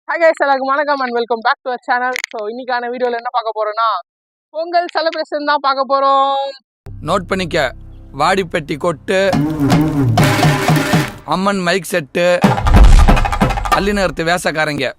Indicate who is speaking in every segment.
Speaker 1: Hi guys, எல்லாருக்கும் வணக்கம் and welcome back to our channel. So இன்னைக்கான வீடியோல என்ன பார்க்க போறோம்னா பொங்கல் செலிப்ரேஷன் தான் பார்க்க போறோம்.
Speaker 2: நோட் பண்ணிக்க, வாடிப்பெட்டி கொட்டு, அம்மன் மைக் செட்டு, அள்ளிநகரத்து வேசக்காரங்க.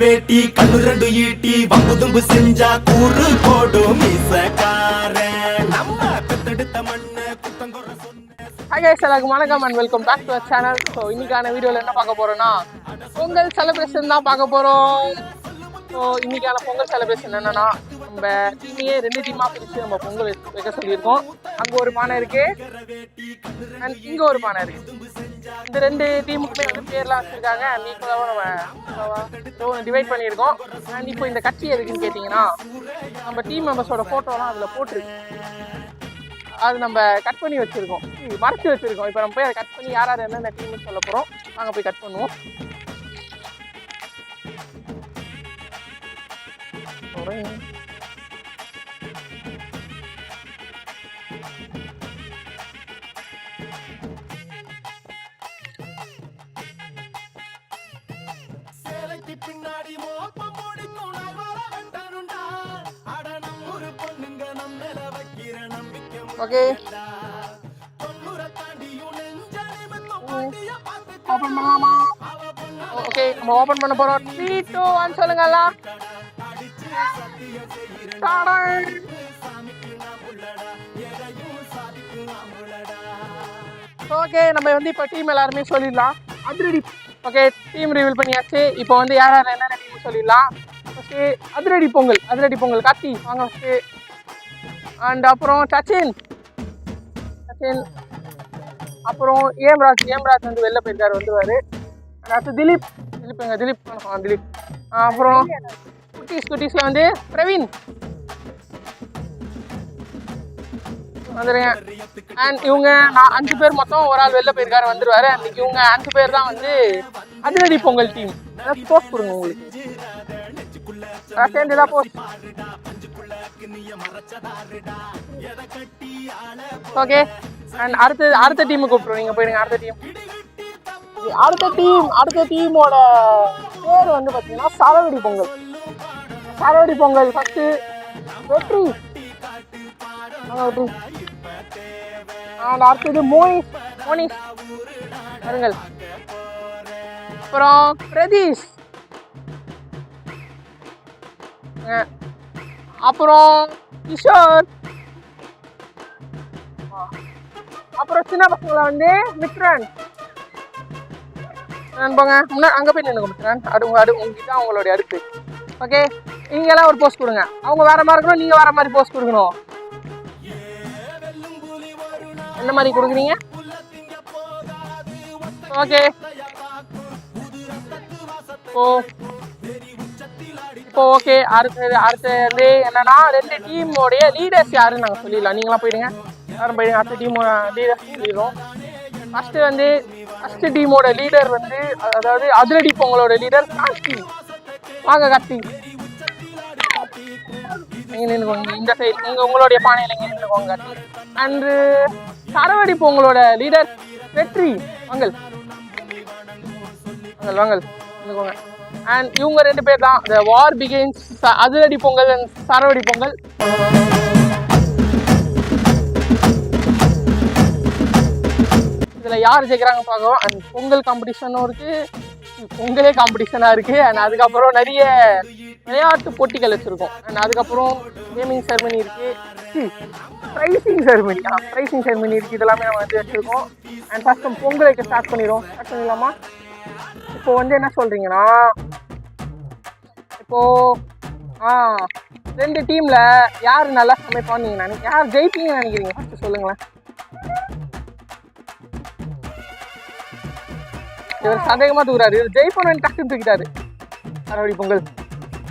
Speaker 3: வேட்டி கண்ணு ரெண்டு ஈட்டி வம்புதும்பு செஞ்சா கூறு போடும் மீசக்காரன் நம்ம பெத்தெடுத்த மண்ணு குத்தங்கொற சொன்ன.
Speaker 1: Hi guys, எல்லாருக்கும் வணக்கம் and welcome back to our channel. So இன்னைக்கான வீடியோல என்ன பார்க்க போறோம்னா பொங்கல் செலிப்ரேஷன் தான் பார்க்க போறோம். ஸோ இன்னைக்கான பொங்கல் செலிப்ரேஷன் என்னன்னா நம்ம டீமையே 2 டீமா பிரிச்சு நம்ம பொங்கல் வைக்க சொல்லியிருக்கோம். அங்க ஒரு பானை இருக்கு அண்ட் இங்க ஒரு பானை இருக்கு. இந்த 2 டீமுக்குமே வந்து பேர்லாம் வச்சிருக்காங்க. அண்ட் ஈக்குவலாக நம்ம டிவைட் பண்ணியிருக்கோம். அண்ட் இப்போ இந்த கட்சி எதுக்குன்னு கேட்டிங்கன்னா நம்ம டீம் மெம்பர்ஸோட ஃபோட்டோலாம் அதில் போட்டிருக்கு. அது நம்ம கட் பண்ணி வச்சுருக்கோம், மறைச்சி வச்சுருக்கோம். இப்போ நம்ம போய் அதை கட் பண்ணி யார் யார் என்னென்ன டீம்னு சொல்ல போகிறோம். நாங்கள் போய் கட் பண்ணுவோம்.
Speaker 3: பின்னாடி மோப்பம் முடிக்கும் வெட்டருண்டா அடனம் ஒரு பொண்ணுங்க நம்மள வைக்கிற நம்பிக்கை.
Speaker 1: ஓகே, ஓபன் பண்ணலாமா? ஓகே, நம்ம ஓபன் பண்ண போறோம். 3 2 1 சொல்லுங்கல. ஓகே, நம்ம வந்து இப்போ டீம் எல்லாருமே சொல்லிடலாம். அதிரடி. ஓகே, டீம் ரிவீல் பண்ணியாச்சு. இப்போ வந்து யார் யார் என்னென்ன டீம் சொல்லிடலாம். ஃபஸ்ட்டு அதிரடி பொங்கல் கார்த்தி வாங்க ஃபஸ்ட்டு. அண்ட் அப்புறம் சச்சின், அப்புறம் ஏம்ராஜ் வந்து வெளில போயிருக்காரு, வந்துருவார். அடுத்து திலீப். அப்புறம் குட்டீஸில் வந்து பிரவீன் வந்துடுங்க. அண்ட் இவங்க 5 பேர் மொத்தம், ஒரு ஆள் வெளில போயிருக்காரு, வந்துருவாரு. அன்னைக்கு இவங்க 5 பேர் தான் வந்து அதிரடி பொங்கல் டீம். போஸ்ட் கொடுங்க உங்களுக்கு சேர்ந்துதான் போஸ்ட். ஓகே, அண்ட் அடுத்த டீமை கூப்பிட்டுருவோம். நீங்கள் போயிடுங்க. அடுத்த டீமோட பேர் வந்து பார்த்தீங்கன்னா சரவடி பொங்கல். ஃபஸ்ட்டு வெற்றி. அண்ட் அடுத்தது மோனிஷ் வருங்கள். அப்புறம் பிரதீஷ், அப்புறம் கிஷோர், அப்புறம் சின்ன பசங்களை வந்து மித்ரன். போங்க முன்னாடி அங்கே போய் நின்றுங்க மித்ரன். உங்ககிட்ட அவங்களுடைய அடுத்து. ஓகே, நீங்களாம் ஒரு போஸ்ட் கொடுங்க. அவங்க வேற மாதிரி இருக்கணும், நீங்கள் வேற மாதிரி போஸ்ட் கொடுக்கணும். என்ன மாதிரி கொடுக்குறீங்க? ஓகே, இப்போ ஓகே. அடுத்து வந்து என்னன்னா 2 டீமோடைய லீடர்ஸ் யாருன்னு நாங்கள் சொல்லிடலாம். நீங்களாம் போயிடுங்க, யாரும் போயிடுங்க. அடுத்த டீமோட லீடர்ஸ் சொல்லிடுறோம். ஃபஸ்ட்டு டீமோட லீடர் வந்து, அதாவது அதிரடி பொங்கலோட லீடர் கார்த்தி. வாங்க கார்த்தி, நீங்கள் நின்றுக்கோங்க இந்த சைடு. நீங்கள் உங்களுடைய பானையில் இங்கே நின்றுக்கோங்க கார்த்தி. அண்டு சரவடி பொங்கலோட லீடர் வெற்றி. வாங்கல் நின்றுக்கோங்க. அண்ட் இவங்க 2 பேர் தான் the war begins. அதிரடி பொங்கல் அண்ட் சரவடி பொங்கல். இதில் யார் ஜெயிக்கிறாங்க பார்க்கலாம். அண்ட் பொங்கல் காம்படிஷனும் இருக்குது, பொங்கலே காம்படிஷனாக இருக்குது. அண்ட் அதுக்கப்புறம் நிறைய விளையாட்டு போட்டிகள் வச்சுருக்கோம். அண்ட் அதுக்கப்புறம் கேமிங் செரமனி இருக்குது, ப்ரைஸிங் செரமனி இருக்குது. இதெல்லாமே நம்ம வந்து வச்சுருக்கோம். அண்ட் ஃபஸ்ட்டு பொங்கல் வைக்க ஸ்டார்ட் பண்ணிடலாமா? இப்போ வந்து என்ன சொல்கிறீங்கன்னா, இப்போது 2 டீமில் யார் நல்லா சமைப்பான்னு நீங்கள் யார் ஜெயிப்பீங்கன்னு நினைக்கிறீங்க? ஃபஸ்ட்டு சொல்லுங்களேன். இவர் சந்தேகமாக தூக்குறாரு. இவர் ஜெயிப்போன்னு டக்குன்னு தூக்கிட்டாரு. சரவடி பொங்கல்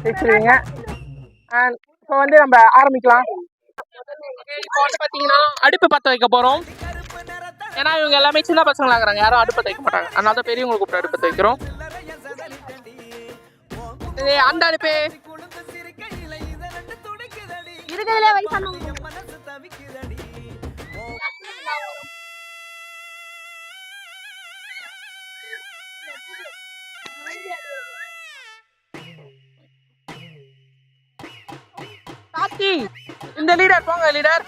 Speaker 1: ஜெயிச்சிருவீங்க. அண்ட் இப்போ வந்து நம்ம ஆரம்பிக்கலாம். இப்போ வந்து பார்த்தீங்கன்னா அடுப்பு பற்ற வைக்க போகிறோம். ஏன்னா இவங்க எல்லாமே சின்ன பசங்களாக இருக்கிறாங்க, யாரும் அடுப்பு வைக்க மாட்டாங்க. அதனால தான் பெரியவங்களுக்கு கூப்பிட்டு அடுப்பு வைக்கிறோம். அந்த அடுப்பு
Speaker 4: இருக்கிறதுல வயசானவங்க
Speaker 1: சாத்தி இந்த லீடர் போங்க, லீடர்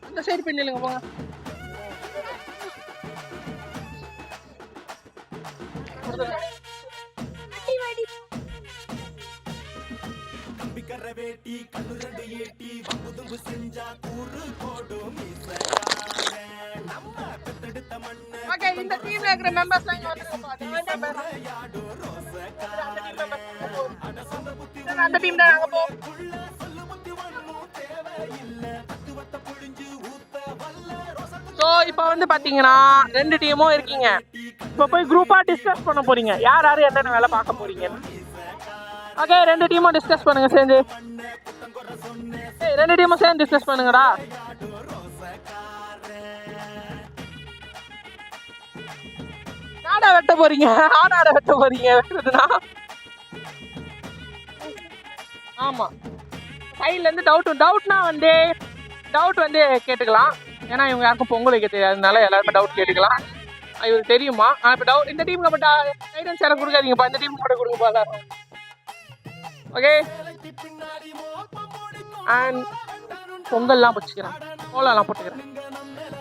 Speaker 1: அந்த சைடு போய் நில்லுங்க போங்க.
Speaker 3: கம்பிக்கர வேட்டி கண்ணு ரெண்டு ஈட்டி வம்புதும்பு செஞ்சா கூறு போடும் மீசக்காரன். நம்ம பெத்தெடுத்த மண்ணு
Speaker 1: ஓகே, இந்த டீம்ல இருக்கிற மெம்பர்ஸ் எல்லாம் இங்க வந்துருங்க.
Speaker 3: யாடும் ரோசக்காரன்.
Speaker 1: அந்த டீம் தான் நாங்க போ.
Speaker 3: சொல்லு புத்தி ஒண்ணும் தேவையில்லை, தத்துவத்தை புழிஞ்சு ஊத்த வல்ல
Speaker 1: ஸோ இப்போ வந்து பார்த்தீங்கன்னா 2 டீமும் இருக்கீங்க. இப்போ போய் குரூப்பாக டிஸ்கஸ் பண்ண போறீங்க, யார் யார் என்னென்ன வேலை பார்க்க போறீங்க. ஓகே, 2 டீமும் டிஸ்கஸ் பண்ணுங்க சேர்ந்து. 2 டீமும் சேர்ந்து டிஸ்கஸ் பண்ணுங்கடா. ஆடா வெட்ட போறீங்க, ஆடாட வெட்ட போறீங்க. வெட்டுறதுனா ஆமா, சைட்ல இருந்து டவுட்னா வந்து டவுட் வந்து கேட்டுக்கலாம். ஏன்னா இவங்க யாருக்கும் பொங்கல் வைக்க தெரியாததுனால எல்லாருமே டவுட் கேட்டுக்கலாம். இவருக்கு தெரியுமா? இப்போ டவுட் இந்த டீமுக்கு மட்டும் கைடன்ஸ் யாரும் கொடுக்காதீங்கப்பா, இந்த டீமுக்கு மட்டும் கொடுங்கப்பா எல்லாரும். ஓகே, அண்ட் பொங்கல்லாம் பிடிச்சிக்கிறேன், கோலம்லாம் போட்டுக்கிறேன்.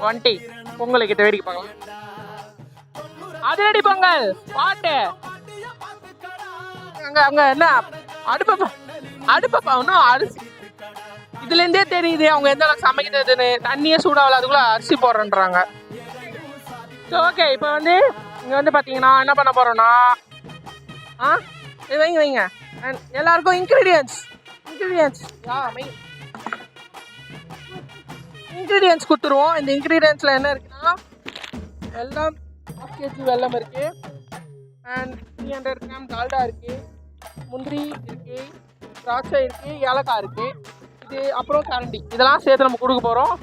Speaker 1: வந்துட்டு பொங்கல் வைக்கிட்ட வேடிக்கை பார்க்கலாம். அதிரடி பொங்கல் பாட்டு அங்க அங்க என்ன அடுப்பப்பா இன்னும் அரிசி இதுலேருந்தே தெரியுது அவங்க எந்த அளவுக்கு சமைக்கிறதுன்னு. தண்ணியே சூடாகல, அதுக்குள்ள அரிசி போடுறேன்றாங்க. ஸோ ஓகே, இப்போ வந்து இங்கே வந்து பார்த்தீங்கன்னா என்ன பண்ண போகிறோன்னா இது வைங்க அண்ட் எல்லாருக்கும் இன்க்ரீடியன்ஸ் கொடுத்துருவோம். இந்த இன்க்ரீடியன்ஸில் என்ன இருக்குன்னா வெல்லம், 1/2 kg வெல்லம் இருக்குது, அண்ட் 300 கிராம் டால்டா இருக்குது, முந்திரி இருக்குது, திராட்சை இருக்குது, ஏலக்காய் இருக்குது, இது அப்புறம் கரண்டி, இதெல்லாம் சேர்த்து நம்ம கொடுக்க போகிறோம்.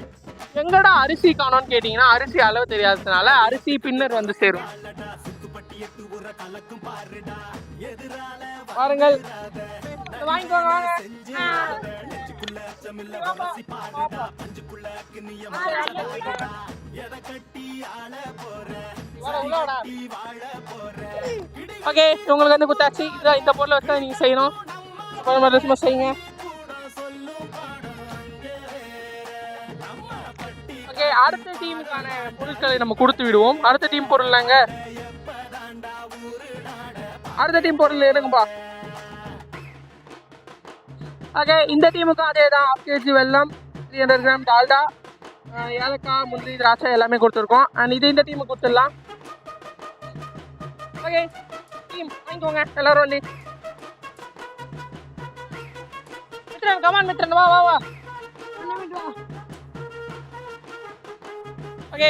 Speaker 1: எங்கடா அரிசி காணோன்னு கேட்டிங்கன்னா அரிசி அளவு தெரியாததுனால அரிசி பின்னர் வந்து சேரும். பாருங்கள், வாங்கிக்கோங்க வாங்க. ஓகே, உங்களுக்கு வந்து குத்தாச்சு. இதான் இந்த பொருளை வச்சு நீங்கள் செய்யணும். சும்மா செய்யுங்க. ஓகே, அடுத்த டீமுக்கான பொருட்களை நம்ம கொடுத்து விடுவோம். அடுத்த டீம் பொருள்லாங்க, அடுத்த டீம் பொருள் எடுங்கப்பா. ஓகே, இந்த டீமுக்கும் அதே தான். 1/2 kg வெல்லம், 300 கிராம் டால்டா, ஏலக்காய், முந்திரி, திராட்சை எல்லாமே கொடுத்துருக்கோம். அண்ட் இது இந்த டீமுக்கு கொடுத்துடலாம். ஓகே டீம் வாங்கிக்கோங்க எல்லாரும். வந்து மித்ரன், கமான் மித்ரன், வா வா வா. ஓகே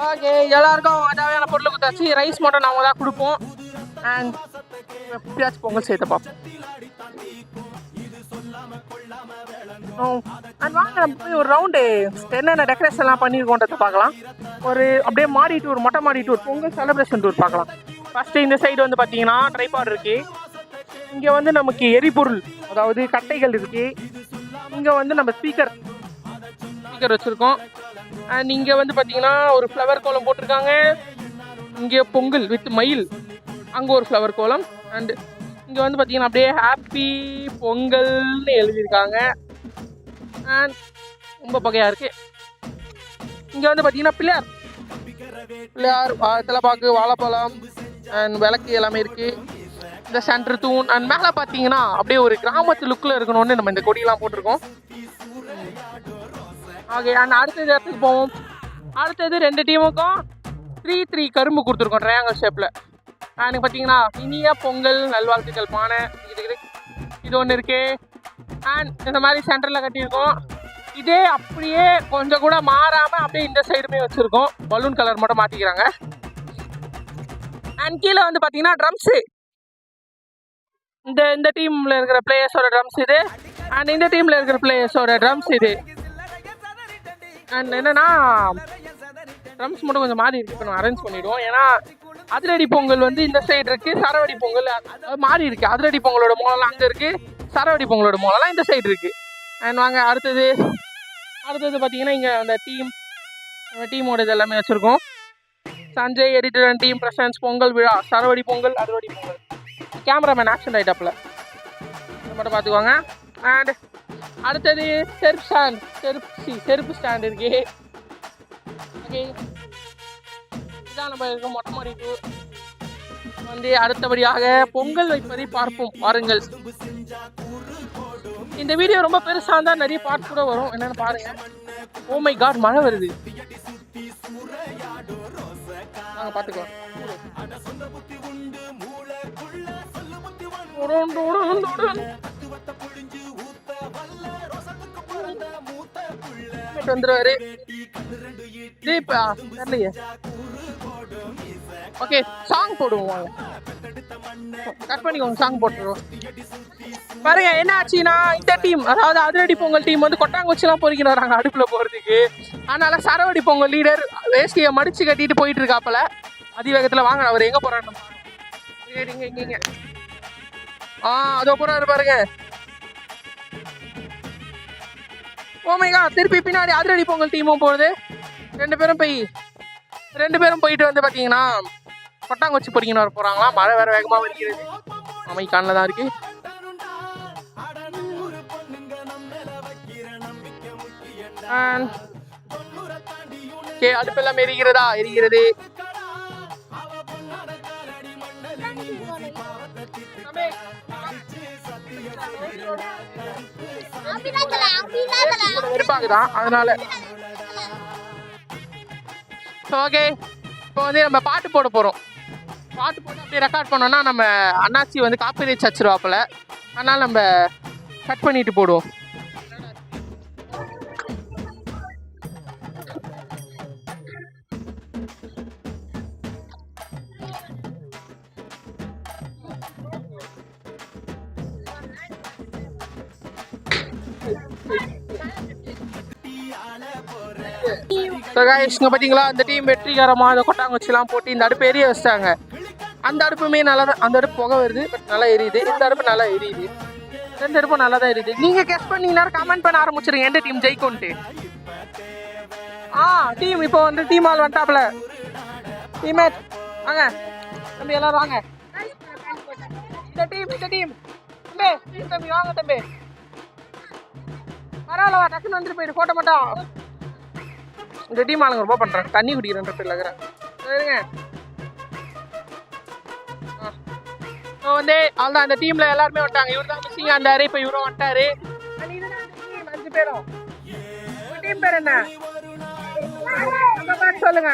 Speaker 1: ஓகே, எல்லாருக்கும் தேவையான பொருள் கொடுத்தாச்சு. ரைஸ் மட்டும் நாம தான் கொடுப்போம். அண்ட் எப்பயாச்சும் பொங்கல் சேர்த்தப்பா. அண்ட் வாங்க நம்ம போய் ஒரு ரவுண்டு என்னென்ன டெக்கரேஷன்லாம் பண்ணியிருக்கோன்றதை பார்க்கலாம். ஒரு அப்படியே மாடி டூர், மொட்டை மாடி டூர், பொங்கல் செலிப்ரேஷன் டூர் பார்க்கலாம். ஃபஸ்ட்டு இந்த சைடு வந்து பார்த்தீங்கன்னா ட்ரைபாட் இருக்குது. இங்கே வந்து நமக்கு எரிபொருள், அதாவது கட்டைகள் இருக்குது. இங்கே வந்து நம்ம ஸ்பீக்கர் வச்சுருக்கோம். அண்ட் இங்கே வந்து பார்த்தீங்கன்னா ஒரு ஃப்ளவர் கோலம் போட்டிருக்காங்க. இங்கே பொங்கல் வித் மயில், அங்கே ஒரு ஃப்ளவர் கோலம். அண்டு இங்கே வந்து பார்த்தீங்கன்னா அப்படியே ஹாப்பி பொங்கல்னு எழுதியிருக்காங்க. அண்ட் ரொம்ப பகையாக இருக்குது. இங்கே வந்து பார்த்தீங்கன்னா பிள்ளையார் தலைப்பாக்கு, வாழைப்பழம் அண்ட் விளக்கு எல்லாமே இருக்குது. இந்த சென்டர் தூண் அண்ட் மேலே பார்த்தீங்கன்னா அப்படியே ஒரு கிராமத்து லுக்கில் இருக்கணும்னு நம்ம இந்த கொடியெல்லாம் போட்டிருக்கோம். ஓகே, அண்ட் அடுத்தது இடத்துக்கு போவோம். அடுத்தது 2 டீமுக்கும் 3 கரும்பு கொடுத்துருக்கோம் ட்ரையாங்கல் ஷேப்பில். எனக்கு பார்த்தீங்கன்னா இனிய பொங்கல் நல்வாழ்த்துக்கள் பானை இது ஒன்று இருக்குது. அண்ட் இந்த மாதிரி சென்டரில் கட்டியிருக்கோம். இதே அப்படியே கொஞ்சம் கூட மாறாமல் அப்படியே இந்த சைடுமே வச்சுருக்கோம். பலூன் கலர் மட்டும் மாற்றிக்கிறாங்க. அண்ட் கீழே வந்து பார்த்தீங்கன்னா ட்ரம்ஸு இந்த டீம்ல இருக்கிற பிளேயர்ஸோட ட்ரம்ஸ் இது அண்ட் இந்த டீம்ல இருக்கிற பிளேயர்ஸோட ட்ரம்ஸ் இது. அண்ட் என்னன்னா ட்ரம்ஸ் மட்டும் கொஞ்சம் மாறி இருக்கு, இப்போ நம்ம அரேஞ்ச் பண்ணிவிடுவோம். ஏன்னா அதிரடி பொங்கல் வந்து இந்த சைடு இருக்குது, சரவடி பொங்கல் அது மாறி இருக்குது. அதிரடி பொங்கலோட மூலம்லாம் அங்கே இருக்குது, சரவடி பொங்கலோட மூலம்லாம் இந்த சைடு இருக்குது. அண்ட் வாங்க அடுத்தது பார்த்தீங்கன்னா இங்கே அந்த டீமோட இது எல்லாமே வச்சுருக்கோம். Sanjay editor and team presents Pongal விழா, சரவடி பொங்கல், அதிரடி பொங்கல். கேமராமேன் ஆக்ஷன் ஆகிட்டாப்புல, இது மட்டும் பார்த்துக்கோங்க. அண்ட் அடுத்தது செருப்பு ஸ்டாண்ட் இருக்கு. ஓகே, இதான் நம்ம இருக்க மொட்டை மாடி டூர் வந்து. அடுத்தபடியாக பொங்கல் வைப்பதை பார்ப்போம் வாருங்கள். இந்த வீடியோ ரொம்ப பெருசாக இருந்தால் நிறைய பார்ட் கூட வரும், என்னென்னு பாருங்க. ஓ மை காட், மழை வருது, நாங்கள் பார்த்துக்கலாம். வந்துருவாரு தீபா தெரியலையே. ஓகே, சாங் போடுவோம், கட் பண்ணிக்கோங்க, சாங் போட்டுருவோம். பாருங்க என்ன ஆச்சுன்னா, இந்த டீம் அதாவது அதிரடி பொங்கல் டீம் வந்து கொட்டாங்குச்சிலாம் பொறுக்கின்னு வராங்க அடுப்பில் போகிறதுக்கு. அதனால சரவடி பொங்கல் லீடர் வேஷ்டியை மடிச்சு கட்டிட்டு போயிட்டு இருக்காப்புல அதிவேகத்தில். வாங்க, அவர் எங்கே போறாரு இங்க அதோ போறாரு பாருங்க. ஓமைகா, திருப்பி பின்னாடி அதிரடி பொங்கல் டீமும் போகுது. ரெண்டு பேரும் போயிட்டு வந்து பார்த்தீங்கன்னா கொட்டாங்குச்சி பொறிக்கின்னு வர போகிறாங்களா. மழை வேற வேகமாக வருகிறது, அமைக்கானில் தான் இருக்கு. ஓகே, அடுப்பெல்லாம் எரிகிறது. வெறுப்பாகுதான், அதனால. ஓகே, இப்போ வந்து நம்ம பாட்டு போட போகிறோம். பாட்டு போட்டு அப்படியே ரெக்கார்ட் பண்ணோன்னா நம்ம அண்ணாச்சி வந்து காப்பிரைட்ஸ் வச்சிருவாப்பில். அதனால் நம்ம கட் பண்ணிட்டு போடுவோம். பார்த்தீங்களா, இந்த டீம் வெற்றிகரமாக அந்த கொட்டாங்குச்சிலாம் போட்டு இந்த அடுப்பு எரிய வச்சிட்டாங்க. அந்த அடுப்புமே நல்லா தான், அந்த அடுப்பு புகை வருது, பட் நல்லா எரியுது. இந்த அடுப்பு நல்லா எரியுது, ரெண்டு அடுப்பும் நல்லா தான் எரியுது. நீங்கள் கெஸ் பண்ணீங்கன்னா கமெண்ட் பண்ண ஆரம்பிச்சிருங்க எந்த டீம் ஜெயிக்கும்ட்டு. டீம் இப்போ வந்து டீம் ஆள் வந்துட்டாப்புல. டீம்மேட் வாங்க தம்பி, எல்லாரும் வாங்க. இந்த டீம் தம்பி வாங்க தம்பி, பரவாயில்ல டக்குன்னு வந்துட்டு போயிடு, ஃபோட்டோ மட்டும். இந்த டீம் ஆளுங்க ரொம்ப பண்ணுறேன், தண்ணி குடிக்கிறேன் இருக்கிறேன். சரிங்க, ஸோ வந்து அவ்வளோதான். அந்த டீமில் எல்லாருமே வந்துட்டாங்க. இவர் தான் மிஸ்ஸிங் இருந்தார், இப்போ இவரும் வந்துட்டாரு. 5 பேரும். உங்கள் டீம் பேர் என்ன சொல்லுங்க.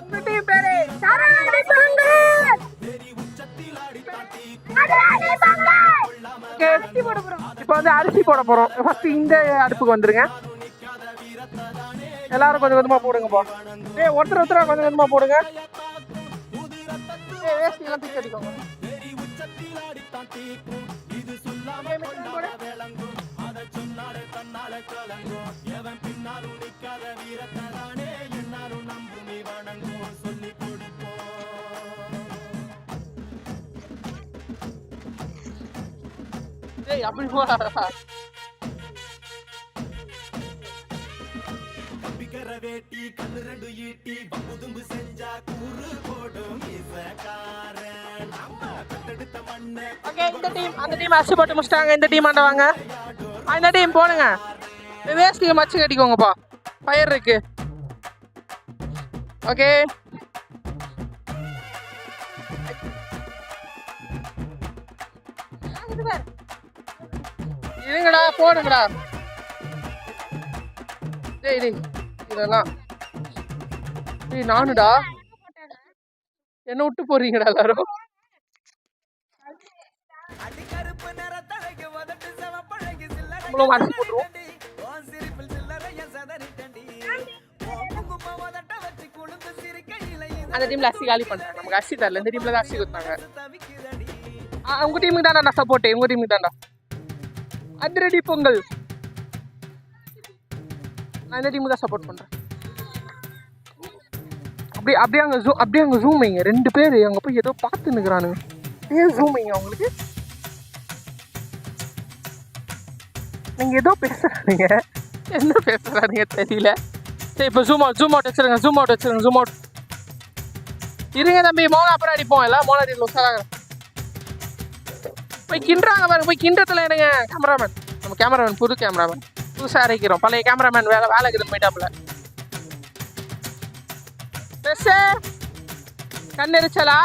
Speaker 1: உங்கள் டீம் பேரு இப்போ வந்து அரிசி போட போகிறோம். ஃபர்ஸ்ட் இந்த அடுப்புக்கு வந்துருங்க. எல்லாரும் கொஞ்சம் கொஞ்சமாக போடுங்கப்பா. ஒருத்தர் கொஞ்சம் கொஞ்சமாக போடுங்க. வேஷ்டியெல்லாம் தூக்கி அடிக்கோங்க. அப்படி போடா.
Speaker 3: வேட்டி கண்ணு ரெண்டு ஈட்டி பம்புதும்பு செஞ்சா கூறு போடும் இசக்காரன் நம்ம கட்டெடுத்த மண்ணு.
Speaker 1: ஓகே, இந்த டீம் அந்த டீம் அரிசி போட்டு முடிச்சிட்டாங்க. இந்த டீம் ஆண்டவாங்க. இந்த டீம் போடுங்க, வேஸ்டியை மச்சு கட்டிக்கோங்கப்பா, ஃபயர் இருக்கு. ஓகே, இருங்கடா போடுங்கடா. டேய் இதெல்லாம் நானுடா, என்ன விட்டு போறீங்கடா எல்லாரும். நம்மளும் அரிசி போட்டுருவோம். அந்த டீம்ல அரிசி காலி பண்றாங்க. நமக்கு அரிசி தரல, இந்த டீம்ல தான் அரிசி கொடுத்தாங்க. உங்க டீமுக்கு தான்டா சப்போர்ட், உங்க டீமுக்கு தான்டா. அதிரடி பொங்கல். நான் இந்த டீமுக்கு தான் சப்போர்ட் பண்றேன். அப்படியே அங்க ஜூம் வைங்க. 2 பேர் அங்க போய் ஏதோ பார்த்து நிக்கிறானுங்க. ஏன் ஜூம் வைங்க அவங்களுக்கு? நீங்க ஏதோ பேசுறானுங்க, என்ன பேசுறானுங்க தெரியல. சரி இப்போ ஜூம் அவுட் வச்சிருங்க. இருங்க தம்பி, மோனா அப்புறம் அடிப்போம். எல்லாம் மோனா அடியில் உசாராங்க. போய் கிண்டுறாங்க பாருங்க, போய் கிண்டத்துல என்னங்க கேமராமேன். நம்ம கேமராமேன் புது கேமராமேன், புதுசாக அரைக்கிறோம். பழைய கேமராமேன் வேலைக்கு போயிட்டாப்புல. பெருசு கண்ணெரிச்சலா?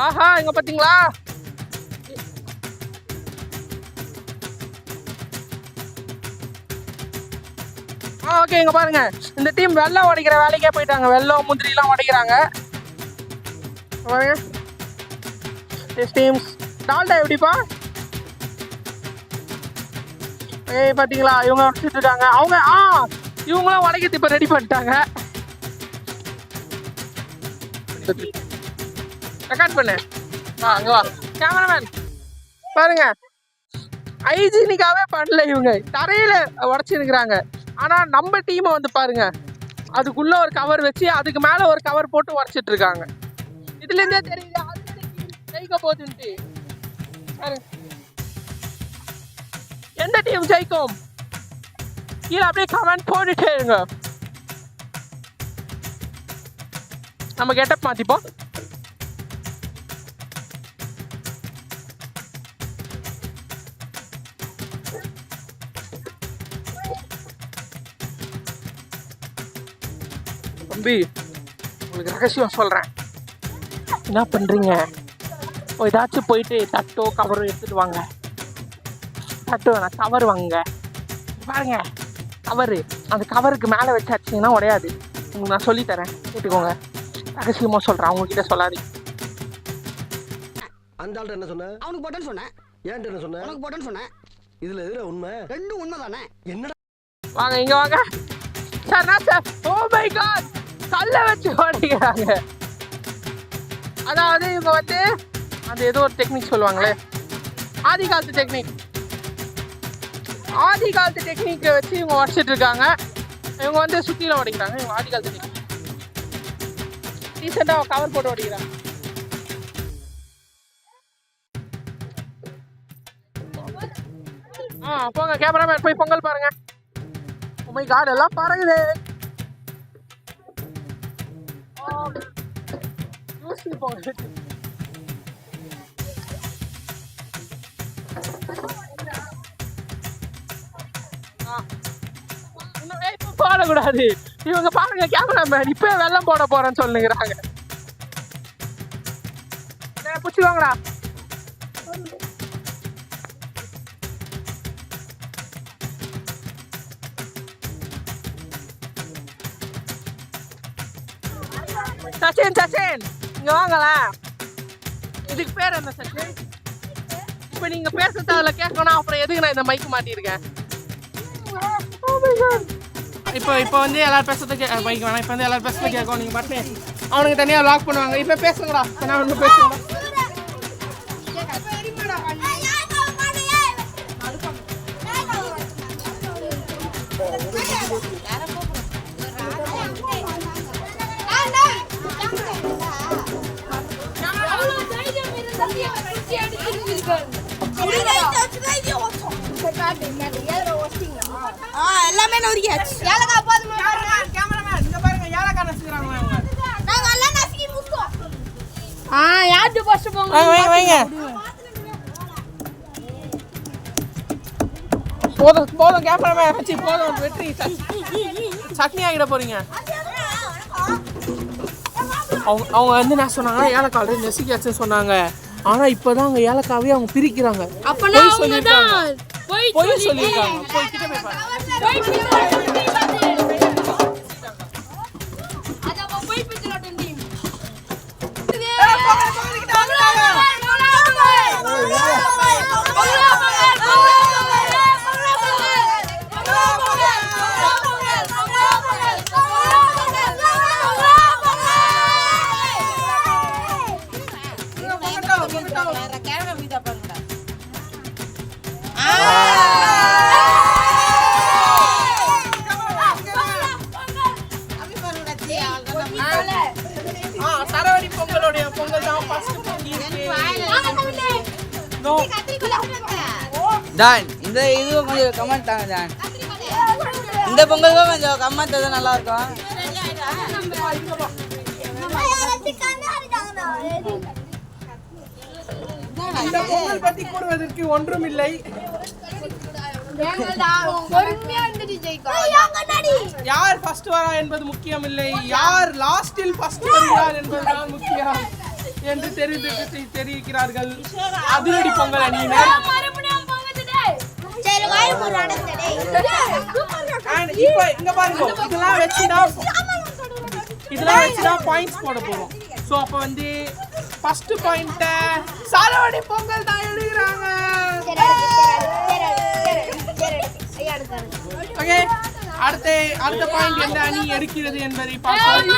Speaker 1: ஆஹா, இங்க பாத்தீங்களா? ஓகே, இங்க பாருங்க, இந்த டீம் வெள்ளம் உடைக்கிற வேலைக்கே போயிட்டாங்க. வெள்ளம் முந்திரி எல்லாம் உடைக்கிறாங்க பாருங்க. டீம்ஸ் டால்டா எப்படிப்பா? பாத்தீங்களா, இவங்க உடைச்சிட்டு இருக்காங்க. இவங்களாம் உடைக்கிறது இப்ப ரெடி பண்ணிட்டாங்க. ரெக்கார்ட் பண்ணு. அங்க வா கேமராமேன். பாருங்க, ஹைஜீனிக்காவே பண்ணல இவங்க, தரையில உடைச்சிருக்கிறாங்க. ஆனா நம்ம டீமை வந்து பாருங்க, அதுக்குள்ள ஒரு கவர் வச்சு அதுக்கு மேல ஒரு கவர் போட்டு உடைச்சிட்டு இருக்காங்க. இதுல இருந்தே தெரியுது ஜெயிக்க போகுதுன்ட்டு. எந்த டீம் ஜெயிக்கும் கீழே அப்படியே கமெண்ட் போட்டுட்டே இருங்க. நம்ம கெட்டப் மாத்திப்போம். தம்பி, உங்களுக்கு ரகசியம் சொல்றேன். என்ன பண்றீங்க? ஏதாச்சும் போயிட்டு தட்டோ கவரோ எடுத்துட்டு வாங்க. தட்டு வேணாம், கவர் வாங்க. பாருங்க, கவரு, அந்த கவருக்கு மேலே வச்சு அடிச்சிங்கன்னா உடையாது. உங்களுக்கு நான் சொல்லித்தரேன், கேட்டுக்கோங்க. ரகசியமா சொல்றேன், அவங்க கிட்ட சொல்லாதீங்க.
Speaker 5: அந்த ஆள்கிட்ட என்ன சொன்ன?
Speaker 6: அவனுக்கு போட்டேன்னு சொன்னேன்.
Speaker 5: ஏன்ட்ட என்ன சொன்ன?
Speaker 6: உனக்கு போட்டேன்னு சொன்னேன்.
Speaker 5: இதுல எதுல உண்மை?
Speaker 6: ரெண்டும் உண்மை தானே.
Speaker 5: என்னடா
Speaker 1: வாங்க, இங்க வாங்க சார். நான் சார், ஓ மை காட், கல்லை வச்சு ஓடிக்கிறாங்க. அதாவது இவங்க வந்து அந்த ஏதோ ஒரு டெக்னிக் சொல்லுவாங்களே, ஆதி காலத்து டெக்னிக்கை வச்சு இவங்க உடச்சிட்டு இருக்காங்க. இவங்க வந்து சுத்தியில உடைக்கிறாங்க. இவங்க ஆதி காலத்து டெக்னிக் ரீசெண்டாக கவர் போட்டு உடைக்கிறாங்க. போங்க கேமராமேன், போய் பொங்கல் பாருங்க. ஓ மை காட், எல்லாம் பறகுது. போடக்கூடாது. இவங்க பாருங்க கேமராமேன், இப்ப வெள்ளம் போட போறேன்னு சொல்லுங்கிறாங்க. புடிச்சுவாங்கடா. சச்சின் இங்க வாங்களா. இதுக்கு பேர் என்ன சச்சின்? இப்ப நீங்க பேசுறது அதுல கேட்கணும். அப்புறம் எதுக்கு நான் இந்த மைக் மாட்டிருக்கேன்? இப்போ வந்து எல்லாரும் பேசுறதுக்கு மைக் வேணாம். இப்போ வந்து எல்லாரும் பேசுறது கேட்கும். நீங்க பாட்டு அவனுக்கு தனியா லாக் பண்ணுவாங்க. இப்ப பேசுங்கடா, நான் ஒண்ணு பேசுங்க.
Speaker 4: எல்லாமே நொறுக்கியாச்சு. ஏலக்காய் போதும்.
Speaker 1: கேமராமேன் இங்க பாருங்க, ஏலக்காய் நசுக்குறாங்க அவங்க.
Speaker 4: நாங்க எல்லாம் நசுக்கி முட்டோம். யாரு ஃபர்ஸ்ட் போங்க.
Speaker 1: வைங்க. போதும் கேமராமேன் வச்சு போதும். வெற்றி சட்னி ஆகிட போறீங்க. அவங்க வந்து என்ன சொன்னாங்க, ஏலக்காய் நெசிக்காச்சுன்னு சொன்னாங்க. ஆனா இப்பதான் அவங்க ஏலக்காவே அவங்க பிரிக்கிறாங்க. போய் சொல்லிருக்காங்க. போய் கிட்ட போய் பாருங்க. சரவடி பொங்கலோடைய பொங்கல் தான் ஃபர்ஸ்ட்
Speaker 6: டான் இந்த இது கொஞ்சம் கமெண்ட் தாங்க டான். இந்த பொங்கலுக்கும் கொஞ்சம் கமெண்ட் தான் நல்லா இருக்கும்.
Speaker 1: இந்த பொங்கல் பத்தி கூறுவதற்கு ஒன்றுமில்லை. யார் ஃபர்ஸ்ட் வரா என்பது முக்கியம் இல்லை, யார் லாஸ்டில் ஃபர்ஸ்ட் வருகிறார் என்பதுதான் முக்கியம் என்று தெரிவிக்கிறார்கள் அதிரடி பொங்கல் அணியினர். இப்ப இங்க பாருங்க, இதெல்லாம் வச்சுதான் பாயிண்ட்ஸ் போட போறோம். சோ அப்ப வந்து ஃபர்ஸ்ட் பாயிண்ட் சரவடி பொங்கல் தான் எடுக்கிறாங்க. ஓகே, அடுத்த பாயிண்ட் எந்த அணி எடுக்கிறது என்பதை பார்ப்போம்.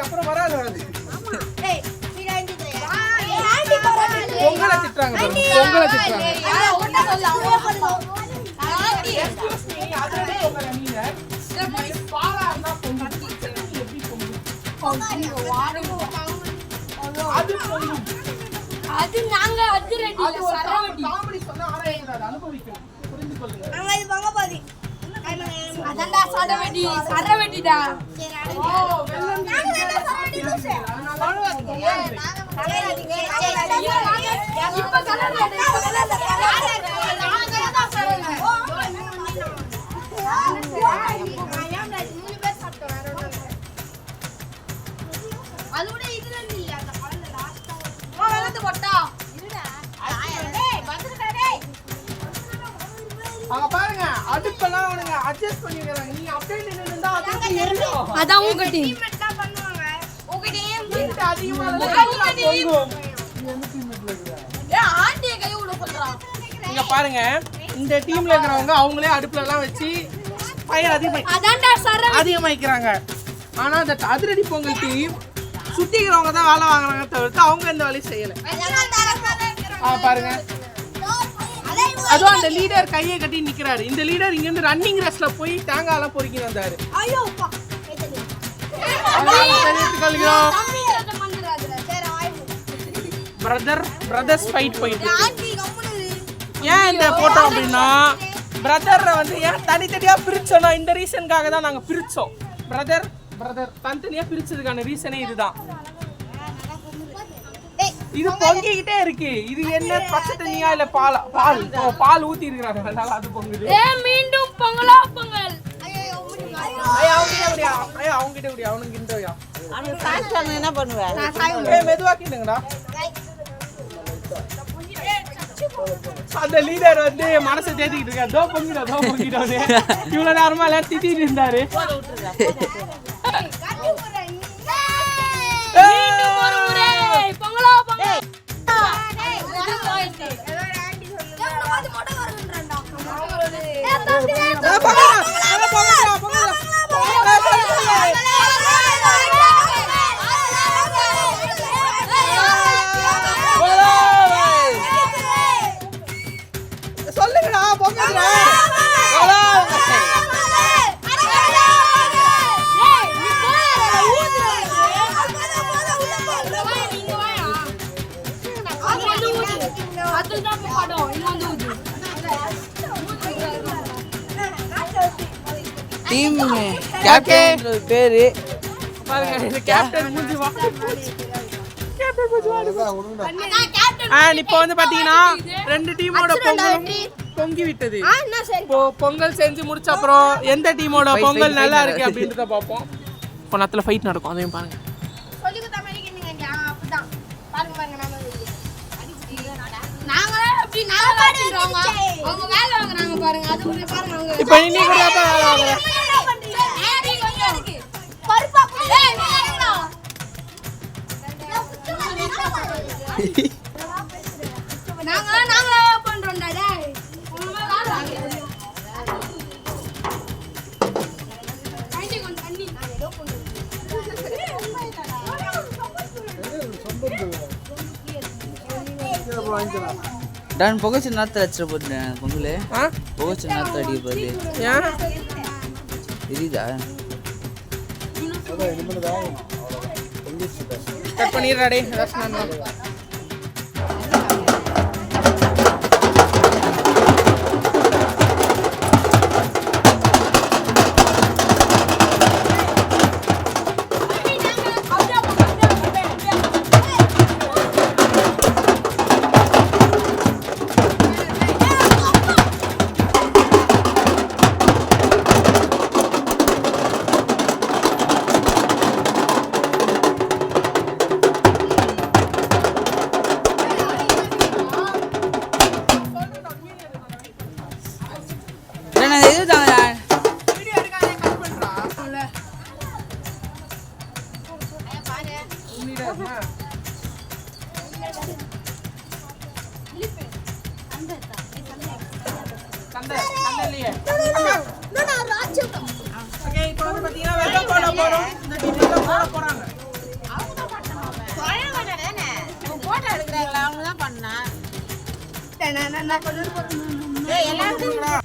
Speaker 1: அப்புறம் வராது பொங்கலை திட்டுறாங்க.
Speaker 4: அது நாங்க அதிரடி சரவடி
Speaker 1: அனுபவிக்கணும், புரிந்து கொள்ளுங்க.
Speaker 4: அதண்டா சரவடி சரவடிடா.
Speaker 1: அங்க பாருங்க, அடுப்பெல்லாம் அவனுங்க அட்ஜஸ்ட் பண்ணிக்கிறாங்க. நீ அப்படியே நின்னுட்டா அதுக்கு எரியும்.
Speaker 4: அதான் உங்க டீம்
Speaker 1: அதிகமா பொங்கும். இங்க பாருங்க, இந்த டீம்ல இருக்கிறவங்க அவங்களே அடுப்புல எல்லாம் வச்சு ஃபயர் அதிகமாக்கிறாங்க. ஆனா அந்த அதிரடி பொங்கல் டீம் சுத்திக்கிறவங்க தான் வேலை வாங்குறாங்க தவிர்த்து அவங்க எந்த வேலையும் செய்யல. பாருங்க, அதுவும் அந்த லீடர் கையை கட்டி நிக்கிறாரு. இந்த லீடர் இங்க இருந்து ரன்னிங் ரேஸ்ல போய் தேங்காய் எல்லாம் பொறுக்கி வந்தாரு. பிரதர்ஸ் ஃபைட் போயிட்டு. ஏன் இந்த போட்டோ அப்படின்னா, பிரதரை வந்து ஏன் தனித்தனியா பிரிச்சோம்னா இந்த ரீசனுக்காக தான் நாங்க பிரிச்சோம். பிரதர் தனித்தனியா பிரிச்சதுக்கான ரீசனே இதுதான். இது பொங்கிக்கிட்டே இருக்கு. இது என்ன பச்சை தண்ணியா இல்ல பால் ஊத்தி இருக்காங்க, அதனால அது பொங்குது.
Speaker 4: மீண்டும் பொங்கலா பொங்கல்.
Speaker 1: அவங்கிட்ட அப்படியா அவனுக்கு இன்டர்வியா
Speaker 6: என்ன பண்ணுவேன்?
Speaker 1: மெதுவா கேளுங்கடா. அந்த லீடர் வந்து மனசை தேத்திக்கிட்டு இருக்காரு. தோ பொங்கிட்டோம் இவ்வளவு நேரமா எல்லாம் திட்டிட்டு இருந்தாரு.
Speaker 4: பொங்கலா பொங்கல்.
Speaker 1: சொல்லுங்கடா பொங்கல்டா.
Speaker 6: டீம் கேப்டன் பேரு
Speaker 1: பாருங்க, இது கேப்டன் மூஞ்சி வா. இப்போ வந்து பாத்தீங்கன்னா ரெண்டு டீமோட பொங்கலும் பொங்கி விட்டது. இப்போ பொங்கல் செஞ்சு முடிச்ச அப்புறம் எந்த டீமோட பொங்கல் நல்லா இருக்கு அப்படின்றத பார்ப்போம். இப்போ நேரத்துல ஃபைட் நடக்கும், அதையும் பாருங்க. இப்போ இன்னைக்கு கூட வேலை வாங்குறேன். வாங்கிக்கலாம்.
Speaker 6: டான் புகைச்சு நேரத்தில் அடிச்சிட போட்டேன் பொங்கல்.
Speaker 1: ஆ
Speaker 6: புகைச்சு நேரத்தில் அடிக்க போகுது
Speaker 1: ஏன்
Speaker 6: தெரியுதா?
Speaker 1: கட் பண்ணிடுறா டே ஏதாச்சும்.
Speaker 6: இது தாங்க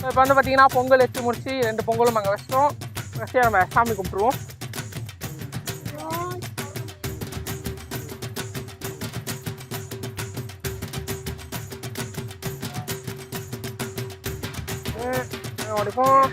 Speaker 1: இப்போ வந்து பார்த்தீங்கன்னா பொங்கல் வச்சு முடிச்சு 2 பொங்கலும் அங்கே வச்சிட்டோம். வச்சு நம்ம சாமி கும்பிட்டுருவோம். உடைப்போம்.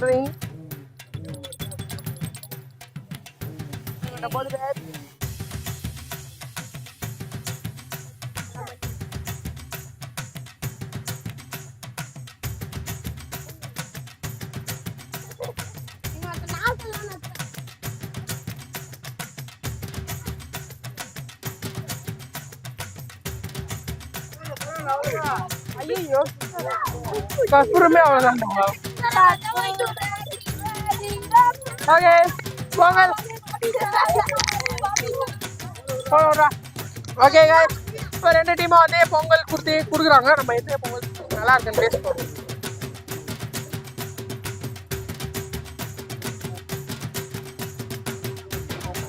Speaker 1: Drink. ஐயோ கற்பூரமே அவ்வளோதான். ஓகே பொங்கல் ஓகே गाइस இப்போ 2 டீமாக வந்து பொங்கல் கொடுக்குறாங்க. நம்ம எந்த பொங்கல் நல்லா இருக்குன்னு டேஸ்ட் பண்ணுவோம்.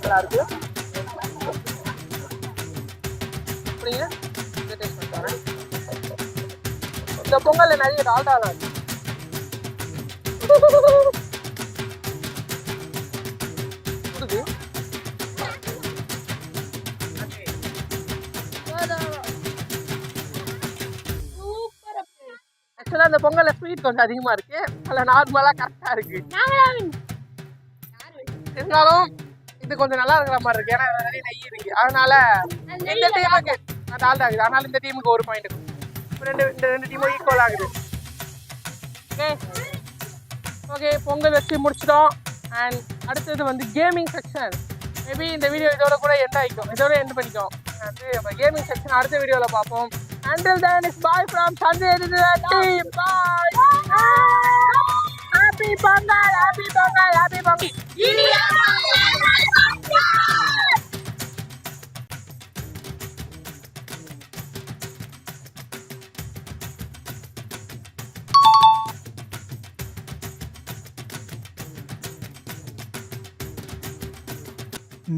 Speaker 1: நல்லா இருக்கு அப்படிங்க. இந்த டேஸ்ட் பண்ணுறேன். இந்த பொங்கல் நிறைய டால்டாலாம் இருக்கு. ஆக்சுவலாக அந்த பொங்கலில் ஸ்வீட் கொஞ்சம் அதிகமாக இருக்கு. அதில் நார்மலாக கரெக்டாக இருக்கு. இருந்தாலும் இது கொஞ்சம் நல்லா இருக்கிற மாதிரி இருக்கு. ஏன்னா நிறைய நெய் இருக்கு. அதனால இந்த டீமுக்கு டால்டா ஆகுது. அதனால இந்த டீமுக்கு 1 பாயிண்ட் இருக்கும். ரெண்டு டீமும் ஈக்குவல் ஆகுது. ஓகே ஓகே பொங்கல் வச்சு முடிச்சிட்டோம். அண்ட் அடுத்தது வந்து கேமிங் செக்ஷன். மேபி இந்த வீடியோ இதோட கூட எண்ட் ஆகிக்கும். இதோட எண்ட் பண்ணிக்கும். நம்ம கேமிங் செக்ஷன் அடுத்த வீடியோவில் பார்ப்போம். Until then, it's bye from Sanjay team. Bye. Happy Pongal, Happy Pongal, Happy Pongal.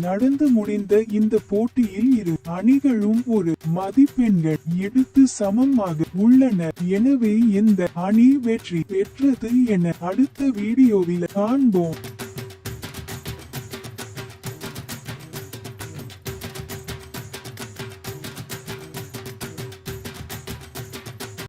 Speaker 7: நடந்து முடிந்த இந்த போட்டியில் 2 அணிகளும் ஒரு மதிப்பெண்கள் எடுத்து சமமாக உள்ளன. எனவே எந்த அணி வெற்றி பெற்றது என அடுத்த வீடியோவில் காண்போம்.